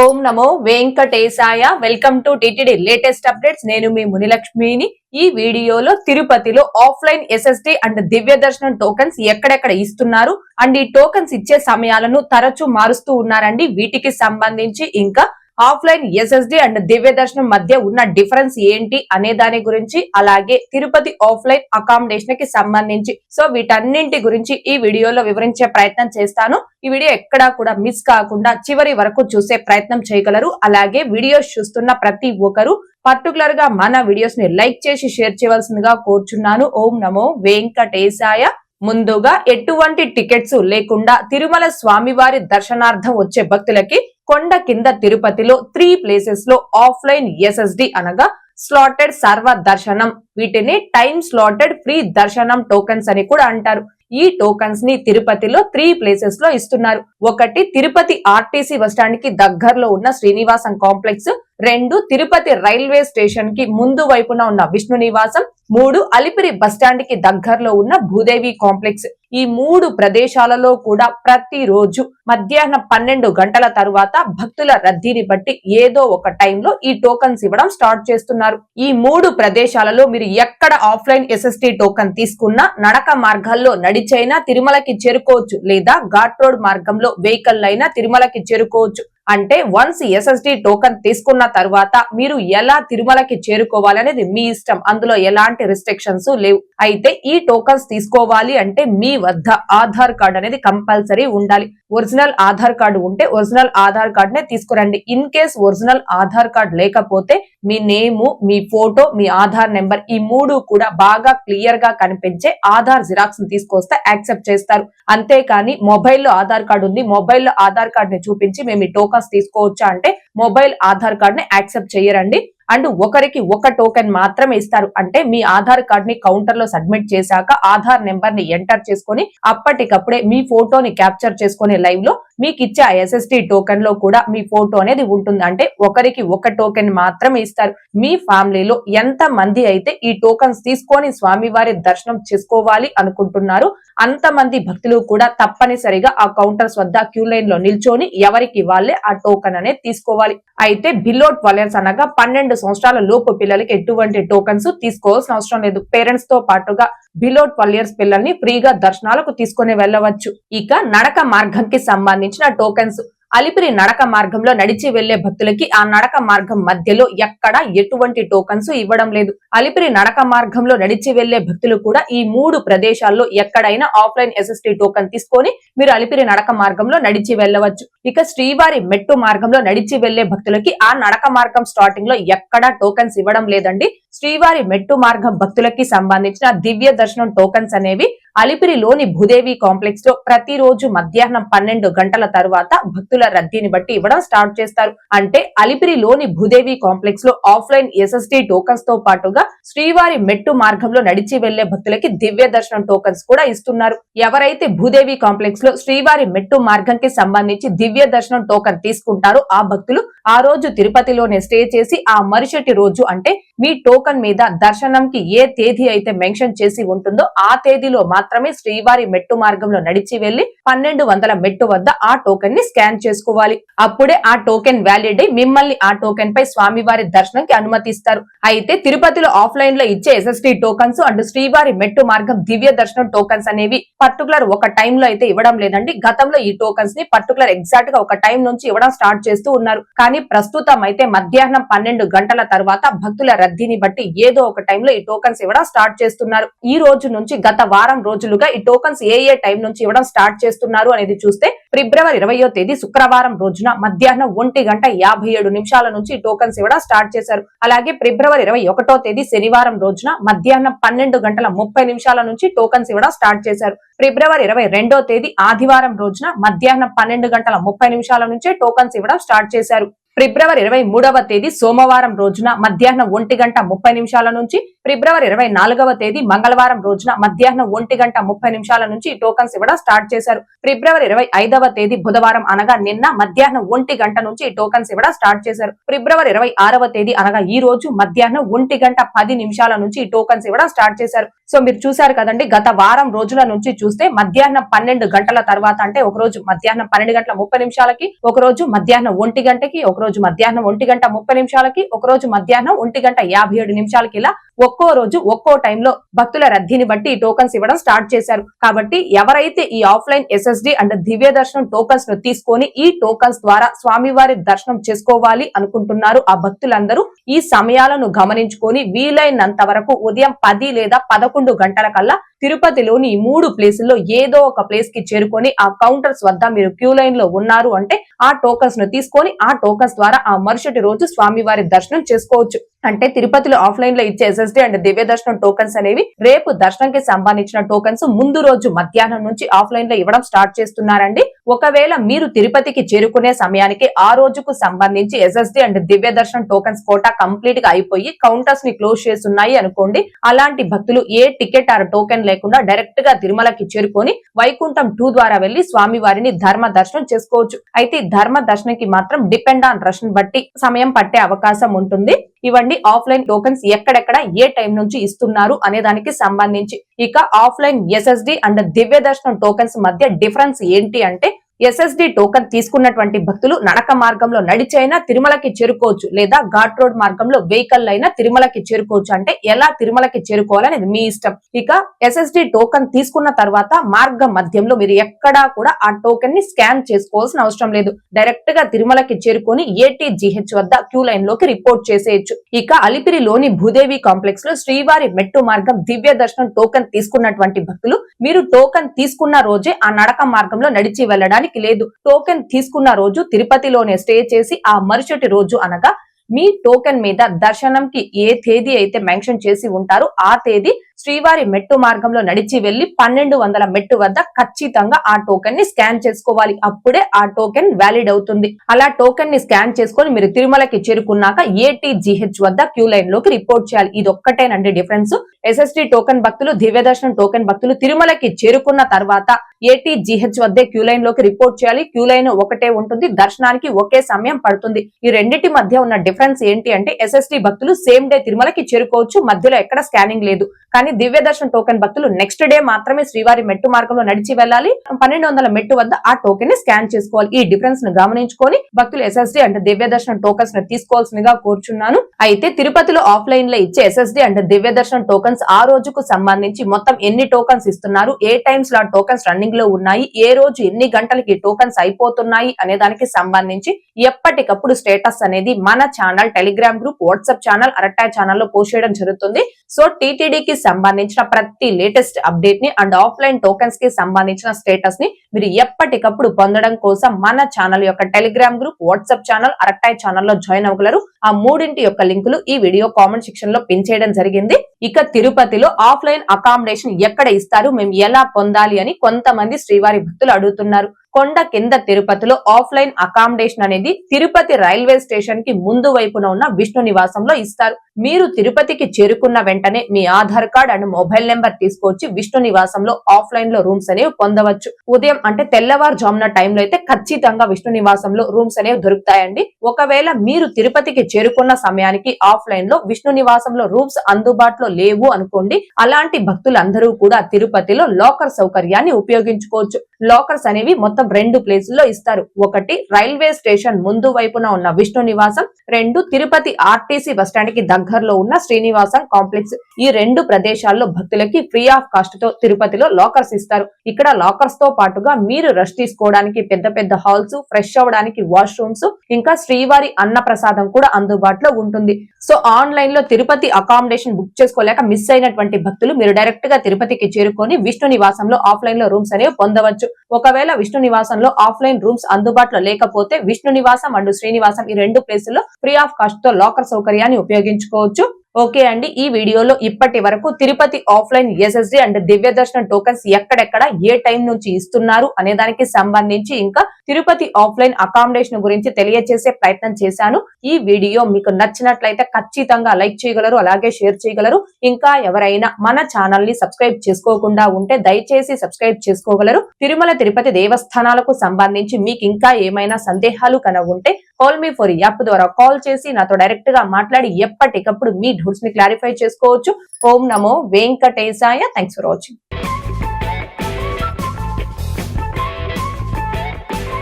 Om Namo Venkatesaya. Welcome to TTD latest updates. నేను మీ మునిలక్ష్మిని. ఈ వీడియోలో తిరుపతిలో ఆఫ్లైన్ ఎస్ఎస్డి అండ్ దివ్య దర్శనం టోకెన్స్ ఎక్కడెక్కడ ఇస్తున్నారు అండ్ ఈ టోకెన్స్ ఇచ్చే సమయాలను తరచూ మారుస్తూ ఉన్నారండి. వీటికి సంబంధించి ఇంకా ఆఫ్లైన్ ఎస్ఎస్డి అండ్ దివ్య దర్శనం మధ్య ఉన్న డిఫరెన్స్ ఏంటి అనే దాని గురించి, అలాగే తిరుపతి ఆఫ్లైన్ అకామిడేషన్ కి సంబంధించి వీటన్నింటి గురించి ఈ వీడియోలో వివరించే ప్రయత్నం చేస్తాను. ఈ వీడియో ఎక్కడా కూడా మిస్ కాకుండా చివరి వరకు చూసే ప్రయత్నం చేయగలరు. అలాగే వీడియోస్ చూస్తున్న ప్రతి ఒక్కరు పర్టికులర్ గా మన వీడియోస్ ని లైక్ చేసి షేర్ చేయవలసిందిగా కోరుచున్నాను. ఓం నమో వెంకటేశాయ. ముందుగా ఎటువంటి టికెట్స్ లేకుండా తిరుమల స్వామివారి దర్శనార్థం వచ్చే భక్తులకి కొండ కింద తిరుపతిలో 3 ప్లేసెస్ లో ఆఫ్లైన్ ఎస్ఎస్డి అనగా స్లాటెడ్ సర్వ దర్శనం, వీటిని టైం స్లాటెడ్ ఫ్రీ దర్శనం టోకెన్స్ అని కూడా అంటారు. ఈ టోకెన్స్ ని తిరుపతిలో 3 ప్లేసెస్ లో ఇస్తున్నారు. ఒకటి తిరుపతి ఆర్టీసీ బస్టాండ్ కి దగ్గరలో ఉన్న Srinivasam complex, 2 Tirupati railway station కి ముందు వైపున ఉన్న విష్ణు నివాసం, 3 అలిపిరి బస్టాండ్ కి దగ్గరలో ఉన్న భూదేవి కాంప్లెక్స్. ఈ 3 ప్రదేశాలలో కూడా ప్రతిరోజు మధ్యాహ్నం 12 గంటల తరువాత భక్తుల రద్దీని బట్టి ఏదో ఒక టైంలో ఈ టోకన్స్ ఇవ్వడం స్టార్ట్ చేస్తున్నారు. ఈ 3 ప్రదేశాలలో మీరు ఎక్కడ ఆఫ్లైన్ ఎస్ఎస్టీ టోకన్ తీసుకున్నా నడక మార్గాల్లో నడిచైనా తిరుమలకి చేరుకోవచ్చు, లేదా ఘాట్ రోడ్ మార్గంలో వెహికల్ అయినా తిరుమలకి చేరుకోవచ్చు. అంటే వన్స్ ఎస్ఎస్డి టోకన్ తీసుకున్న తర్వాత మీరు ఎలా తిరుమలకి చేరుకోవాలనేది మీ ఇష్టం. అందులో ఎలాంటి రిస్ట్రిక్షన్స్ లేవు. అయితే ఈ టోకన్స్ తీసుకోవాలి అంటే మీ వద్ద ఆధార్ కార్డ్ అనేది కంపల్సరీ ఉండాలి. ఒరిజినల్ ఆధార్ కార్డు ఉంటే ఒరిజినల్ ఆధార్ కార్డ్ నే తీసుకురండి. In case original Aadhaar card లేకపోతే మీ నేము, మీ ఫోటో, మీ ఆధార్ నెంబర్, ఈ 3 కూడా బాగా క్లియర్ గా కనిపించే ఆధార్ జిరాక్స్ ని తీసుకొస్తే యాక్సెప్ట్ చేస్తారు. అంతేకాని మొబైల్లో ఆధార్ కార్డు ఉంది, మొబైల్లో ఆధార్ కార్డ్ ని చూపించి మేము ఈ టోకన్స్ తీసుకోవచ్చా అంటే మొబైల్ ఆధార్ కార్డ్ ని యాక్సెప్ట్ చేయరండి. అండ్ ఒకరికి ఒక టోకెన్ మాత్రమే ఇస్తారు. అంటే మీ ఆధార్ కార్డ్ ని కౌంటర్ లో సబ్మిట్ చేశాక ఆధార్ నెంబర్ ని ఎంటర్ చేసుకుని అప్పటికప్పుడే మీ ఫోటోని క్యాప్చర్ చేసుకునే లైవ్ లో మీకు ఇచ్చే ఎస్ఎస్టీ టోకెన్ లో కూడా మీ ఫోటో అనేది ఉంటుంది. అంటే ఒకరికి ఒక టోకెన్ మాత్రమే ఇస్తారు. మీ ఫ్యామిలీలో ఎంత మంది అయితే ఈ టోకన్స్ తీసుకొని స్వామివారి దర్శనం చేసుకోవాలి అనుకుంటున్నారు అంతమంది భక్తులు కూడా తప్పనిసరిగా ఆ కౌంటర్స్ వద్ద క్యూ లైన్ లో నిల్చొని ఎవరికి వాళ్ళే ఆ టోకెన్ అనేది తీసుకోవాలి. అయితే బిలో 12 ఇయర్స్ అనగా 12 సంవత్సరాల లోపు పిల్లలకి ఎటువంటి టోకన్స్ తీసుకోవాల్సిన అవసరం లేదు. పేరెంట్స్ తో పాటుగా బిలో 12 ఇయర్స్ పిల్లల్ని ఫ్రీగా దర్శనాలకు తీసుకుని వెళ్ళవచ్చు. ఇక నడక మార్గంకి సంబంధించిన టోకెన్స్, అలిపిరి నడక మార్గంలో నడిచి వెళ్లే భక్తులకి ఆ నడక మార్గం మధ్యలో ఎక్కడ ఎటువంటి టోకన్స్ ఇవ్వడం లేదు. అలిపిరి నడక మార్గంలో నడిచి వెళ్లే భక్తులు కూడా ఈ 3 ప్రదేశాల్లో ఎక్కడైనా ఆఫ్లైన్ ఎస్ఎస్టీ టోకన్ తీసుకొని మీరు అలిపిరి నడక మార్గంలో నడిచి వెళ్ళవచ్చు. ఇక శ్రీవారి మెట్టు మార్గంలో నడిచి వెళ్లే భక్తులకి ఆ నడక మార్గం స్టార్టింగ్ లో ఎక్కడా టోకన్స్ ఇవ్వడం లేదండి. శ్రీవారి మెట్టు మార్గం భక్తులకి సంబంధించిన దివ్య దర్శనం టోకన్స్ అనేవి అలిపిరిలోని భూదేవి కాంప్లెక్స్ లో ప్రతిరోజు మధ్యాహ్నం 12 గంటల తర్వాత భక్తుల రద్దీని బట్టి ఇవ్వడం స్టార్ట్ చేస్తారు. అంటే అలిపిరిలోని భూదేవి కాంప్లెక్స్ లో ఆఫ్లైన్ ఎస్ఎస్టీ టోకన్స్ తో పాటుగా శ్రీవారి మెట్టు మార్గంలో నడిచి వెళ్లే భక్తులకి దివ్య దర్శనం టోకన్స్ కూడా ఇస్తున్నారు. ఎవరైతే భూదేవి కాంప్లెక్స్ లో శ్రీవారి మెట్టు మార్గంకి సంబంధించి దివ్య దర్శనం టోకన్ తీసుకుంటారో ఆ భక్తులు ఆ రోజు తిరుపతిలోనే స్టే చేసి ఆ మరుసటి రోజు అంటే మీ టోకన్ మీద దర్శనంకి ఏ తేదీ అయితే మెన్షన్ చేసి ఉంటుందో ఆ తేదీలో మాత్రమే శ్రీవారి మెట్టు మార్గంలో నడిచి వెళ్లి 1200 మెట్టు వద్ద ఆ టోకెన్ ని స్కాన్ చేసుకోవాలి. అప్పుడే ఆ టోకెన్ వ్యాలిడ్ అయి మిమ్మల్ని ఆ టోకెన్ పై స్వామివారి దర్శనంకి అనుమతిస్తారు. అయితే తిరుపతిలో ఆఫ్లైన్ లో ఇచ్చే ఎస్ఎస్టీ టోకన్స్ అండ్ శ్రీవారి మెట్టు మార్గం దివ్య దర్శనం టోకన్స్ అనేవి పర్టికులర్ ఒక టైం లో అయితే ఇవ్వడం లేదండి. గతంలో ఈ టోకన్స్ ని పర్టికులర్ ఎగ్జాక్ట్ గా ఒక టైం నుంచి ఇవ్వడం స్టార్ట్ చేస్తూ ఉన్నారు. కానీ ప్రస్తుతం అయితే మధ్యాహ్నం 12 గంటల తర్వాత భక్తుల రద్దీని బట్టి ఏదో ఒక టైంలో ఈ టోకన్స్ ఇవ్వడం స్టార్ట్ చేస్తున్నారు. ఈ రోజు నుంచి గత వారం రోజులుగా ఈ టోకన్స్ ఏ టైం నుంచి ఇవ్వడం స్టార్ట్ చేస్తున్నారు అనేది చూస్తే ఫిబ్రవరి 20వ తేదీ శుక్రవారం రోజున మధ్యాహ్నం 1:57 నుంచి ఈ టోకన్స్ ఇవ్వడం స్టార్ట్ చేశారు. అలాగే ఫిబ్రవరి 21వ తేదీ శనివారం రోజున మధ్యాహ్నం 12:30 నుంచి టోకన్స్ ఇవ్వడం స్టార్ట్ చేశారు. ఫిబ్రవరి 22వ తేదీ ఆదివారం రోజున మధ్యాహ్నం 12:30 నుంచే టోకన్స్ ఇవ్వడం స్టార్ట్ చేశారు. ఫిబ్రవరి 23వ తేదీ సోమవారం రోజున మధ్యాహ్నం 1:30 నుంచి ఫిబ్రవరి 24వ తేదీ మంగళవారం రోజున మధ్యాహ్నం 1:30 నుంచి ఈ టోకన్స్ ఇవ్వడం స్టార్ట్ చేశారు. ఫిబ్రవరి 25వ తేదీ బుధవారం అనగా నిన్న మధ్యాహ్నం 1 నుంచి ఈ టోకన్స్ ఇవ్వడం స్టార్ట్ చేశారు. ఫిబ్రవరి 26వ తేదీ అనగా ఈ రోజు మధ్యాహ్నం 1:10 నుంచి ఈ టోకన్స్ ఇవ్వడం స్టార్ట్ చేశారు. సో మీరు చూసారు కదండి, గత వారం రోజుల నుంచి చూస్తే మధ్యాహ్నం 12 గంటల తర్వాత, అంటే ఒక రోజు మధ్యాహ్నం 12:30 ఒక రోజు మధ్యాహ్నం 1 గంటకి, ఒక రోజు మధ్యాహ్నం 1:30 ఒక రోజు మధ్యాహ్నం 1:57 ఇలా ఒక్కో రోజు ఒక్కో టైంలో భక్తుల రద్దీని బట్టి ఈ టోకన్స్ ఇవ్వడం స్టార్ట్ చేశారు. కాబట్టి ఎవరైతే ఈ ఆఫ్లైన్ SSD అండ్ దివ్య దర్శనం టోకన్స్ ను తీసుకొని ఈ టోకన్స్ ద్వారా స్వామివారి దర్శనం చేసుకోవాలి అనుకుంటున్నారు, ఆ భక్తులందరూ ఈ సమయాలను గమనించుకొని వీలైనంత వరకు ఉదయం 10 లేదా 11 గంటల కల్లా తిరుపతిలోని 3 ప్లేసుల్లో ఏదో ఒక ప్లేస్ కి చేరుకొని ఆ కౌంటర్స్ వద్ద మీరు క్యూ లైన్ లో ఉన్నారు అంటే ఆ టోకన్స్ ను తీసుకొని ఆ టోకన్స్ ద్వారా ఆ మరుసటి రోజు స్వామివారి దర్శనం చేసుకోవచ్చు. అంటే తిరుపతిలో ఆఫ్లైన్ లో ఇచ్చే SSD అండ్ దివ్య దర్శనం టోకన్స్ అనేవి రేపు దర్శనంకి సంబంధించిన టోకన్స్ ముందు రోజు మధ్యాహ్నం నుంచి ఆఫ్లైన్ లో ఇవ్వడం స్టార్ట్ చేస్తున్నారండి. ఒకవేళ మీరు తిరుపతికి చేరుకునే సమయానికి ఆ రోజుకు సంబంధించి SSD అండ్ దివ్య దర్శనం టోకన్స్ కోటా కంప్లీట్ గా అయిపోయి కౌంటర్స్ ని క్లోజ్ చేస్తున్నాయి అనుకోండి, అలాంటి భక్తులు ఏ టికెట్ ఆర్ టోకెన్ లేకుండా డైరెక్ట్ గా తిరుమలకి చేరుకొని వైకుంఠం 2 ద్వారా వెళ్లి స్వామి వారిని ధర్మ దర్శనం చేసుకోవచ్చు. అయితే ధర్మ దర్శనంకి మాత్రం డిపెండ్ ఆన్ రష్ బట్టి సమయం పట్టే అవకాశం ఉంటుంది. ఇవన్నీ ఆఫ్లైన్ టోకెన్స్ ఎక్కడెక్కడ ఏ టైం నుంచి ఇస్తున్నారు అనే దానికి సంబంధించి. ఇక ఆఫ్లైన్ SSD అండ్ దివ్య దర్శనం టోకెన్స్ మధ్య డిఫరెన్స్ ఏంటి అంటే, SSD టోకన్ తీసుకున్నటువంటి భక్తులు నడక మార్గంలో నడిచైనా తిరుమలకి చేరుకోవచ్చు, లేదా ఘాట్ రోడ్ మార్గంలో వెహికల్ అయినా తిరుమలకి చేరుకోవచ్చు. అంటే ఎలా తిరుమలకి చేరుకోవాలనేది మీ ఇష్టం. ఇక SSD టోకన్ తీసుకున్న తర్వాత మార్గ మధ్యంలో మీరు ఎక్కడా కూడా ఆ టోకెన్ ని స్కాన్ చేసుకోవాల్సిన అవసరం లేదు. డైరెక్ట్ గా తిరుమలకి చేరుకొని ATGH వద్ద క్యూ లైన్ లోకి రిపోర్ట్ చేసేయచ్చు. ఇక అలిపిరిలోని భూదేవి కాంప్లెక్స్ లో శ్రీవారి మెట్టు మార్గం దివ్య దర్శనం టోకన్ తీసుకున్నటువంటి భక్తులు మీరు టోకన్ తీసుకున్న రోజే ఆ నడక మార్గంలో నడిచి వెళ్ళడానికి లేదు. టోకెన్ తీసుకున్న రోజు తిరుపతిలోనే స్టే చేసి ఆ మరుసటి రోజు అనగా మీ టోకెన్ మీద దర్శనంకి ఏ తేదీ అయితే మెన్షన్ చేసి ఉంటారో ఆ తేదీ శ్రీవారి మెట్టు మార్గంలో నడిచి వెళ్లి 1200 మెట్టు వద్ద ఖచ్చితంగా ఆ టోకెన్ ని స్కాన్ చేసుకోవాలి. అప్పుడే ఆ టోకెన్ వ్యాలిడ్ అవుతుంది. అలా టోకెన్ ని స్కాన్ చేసుకొని మీరు తిరుమలకి చేరుకున్నాక ATGH వద్ద క్యూ లైన్ లోకి రిపోర్ట్ చేయాలి. ఇది ఒక్కటేనండి డిఫరెన్స్. SSD టోకెన్ భక్తులు, దివ్య దర్శనం టోకెన్ భక్తులు తిరుమలకి చేరుకున్న తర్వాత ATGH వద్దే క్యూ లైన్ లోకి రిపోర్ట్ చేయాలి. క్యూ లైన్ ఒకటే ఉంటుంది, దర్శనానికి ఒకే సమయం పడుతుంది. ఈ రెండింటి మధ్య ఉన్న డిఫరెన్స్ ఏంటి అంటే, SSD భక్తులు సేమ్ డే తిరుమలకి చేరుకోవచ్చు, మధ్యలో ఎక్కడ స్కానింగ్ లేదు. కానీ దివ్య దర్శనం టోకెన్ భక్తులు నెక్స్ట్ డే మాత్రమే శ్రీవారి మెట్టు మార్గంలో నడిచి వెళ్ళాలి. 1200 మెట్టు వద్ద ఆ టోకెన్ ని స్కాన్ చేసుకోవాలి. ఈ డిఫరెన్స్ ను గమనించుకొని భక్తులు SSD అండ్ దివ్య దర్శనం టోకన్స్ ను తీసుకోవాల్సిందిగా కోరుచున్నాను. అయితే తిరుపతిలో ఆఫ్లైన్ లో ఇచ్చే SSD అండ్ దివ్య దర్శనం టోకన్స్ ఆ రోజుకు సంబంధించి మొత్తం ఎన్ని టోకన్స్ ఇస్తున్నారు, ఏ టైమ్స్ లో టోకన్స్ రన్నింగ్ లో ఉన్నాయి, ఏ రోజు ఎన్ని గంటలకి టోకన్స్ అయిపోతున్నాయి అనే దానికి సంబంధించి ఎప్పటికప్పుడు స్టేటస్ అనేది మన channel, Telegram group, WhatsApp channel, Arattai ఛానల్లో పోస్ట్ చేయడం జరుగుతుంది. సో టీటీడీకి సంబంధించిన ప్రతి లేటెస్ట్ అప్డేట్ ని అండ్ ఆఫ్లైన్ టోకెన్స్ కి సంబంధించిన స్టేటస్ ని మీరు ఎప్పటికప్పుడు పొందడం కోసం మన ఛానల్ యొక్క Telegram group, WhatsApp channel, Arattai ఛానల్లో జాయిన్ అవ్వగలరు. ఆ మూడింటి యొక్క లింకులు ఈ వీడియో కామెంట్ సెక్షన్ లో పిన్ చేయడం జరిగింది. ఇక తిరుపతిలో ఆఫ్లైన్ అకామిడేషన్ ఎక్కడ ఇస్తారు, మేము ఎలా పొందాలి అని కొంతమంది శ్రీవారి భక్తులు అడుగుతున్నారు. కొండ కింద తిరుపతిలో ఆఫ్లైన్ అకామిడేషన్ అనేది తిరుపతి రైల్వే స్టేషన్ కి ముందు వైపున ఉన్న విష్ణు నివాసంలో ఇస్తారు. మీరు తిరుపతికి చేరుకున్న వెంటనే మీ Aadhaar card and mobile number తీసుకొచ్చి విష్ణు నివాసంలో ఆఫ్లైన్ లో రూమ్స్ అనేవి పొందవచ్చు. ఉదయం అంటే తెల్లవారుజామున టైంలో అయితే ఖచ్చితంగా విష్ణు నివాసంలో రూమ్స్ అనేవి దొరుకుతాయండి. ఒకవేళ మీరు తిరుపతికి చేరుకున్న సమయానికి ఆఫ్లైన్ లో విష్ణు నివాసంలో రూమ్స్ అందుబాటులో లేవు అనుకోండి, అలాంటి భక్తులందరూ కూడా తిరుపతిలో లాకర్ సౌకర్యాన్ని ఉపయోగించుకోవచ్చు. లాకర్స్ అనేవి మొత్తం 2 ప్లేసుల్లో ఇస్తారు. ఒకటి రైల్వే స్టేషన్ ముందు వైపున ఉన్న విష్ణు నివాసం, 2 తిరుపతి RTC బస్టాండ్ కి దగ్గరలో ఉన్న శ్రీనివాసం కాంప్లెక్స్. ఈ 2 ప్రదేశాల్లో భక్తులకి ఫ్రీ ఆఫ్ కాస్ట్ తో తిరుపతిలో లాకర్స్ ఇస్తారు. ఇక్కడ లాకర్స్ తో పాటుగా మీరు రెస్ట్ తీసుకోవడానికి పెద్ద పెద్ద హాల్స్, ఫ్రెష్ అవ్వడానికి వాష్రూమ్స్, ఇంకా శ్రీవారి అన్న ప్రసాదం కూడా అందుబాటులో ఉంటుంది. సో ఆన్లైన్ లో తిరుపతి అకామిడేషన్ బుక్ చేసుకోలేక మిస్ అయినటువంటి భక్తులు మీరు డైరెక్ట్ గా తిరుపతికి చేరుకొని విష్ణు నివాసంలో ఆఫ్లైన్ లో రూమ్స్ అనేవి పొందవచ్చు. ఒకవేళ విష్ణు నివాసంలో ఆఫ్లైన్ రూమ్స్ అందుబాటులో లేకపోతే విష్ణు నివాసం అండ్ శ్రీనివాసం ఈ 2 ప్లేసుల్లో ఫ్రీ ఆఫ్ కాస్ట్ తో లాకర్ సౌకర్యాన్ని ఉపయోగించుకోవచ్చు. ఓకే అండి, ఈ వీడియోలో ఇప్పటి వరకు తిరుపతి ఆఫ్లైన్ ఎస్ఎస్డి అండ్ దివ్య దర్శనం టోకెన్స్ ఎక్కడెక్కడ ఏ టైం నుంచి ఇస్తున్నారు అనే దానికి సంబంధించి ఇంకా తిరుపతి ఆఫ్లైన్ అకామిడేషన్ గురించి తెలియజేసే ప్రయత్నం చేశాను. ఈ వీడియో మీకు నచ్చినట్లయితే ఖచ్చితంగా లైక్ చేయగలరు, అలాగే షేర్ చేయగలరు. ఇంకా ఎవరైనా మన ఛానల్ ని సబ్స్క్రైబ్ చేసుకోకుండా ఉంటే దయచేసి సబ్స్క్రైబ్ చేసుకోగలరు. తిరుమల తిరుపతి దేవస్థానాలకు సంబంధించి మీకు ఇంకా ఏమైనా సందేహాలు ఉంటే కాల్ మీ ఫర్ యాప్ ద్వారా కాల్ చేసి నాతో డైరెక్ట్ గా మాట్లాడి ఎప్పటికప్పుడు మీ డౌట్స్ ని క్లారిఫై చేసుకోవచ్చు. ఓం నమో వెంకటేశాయ. Thanks for watching.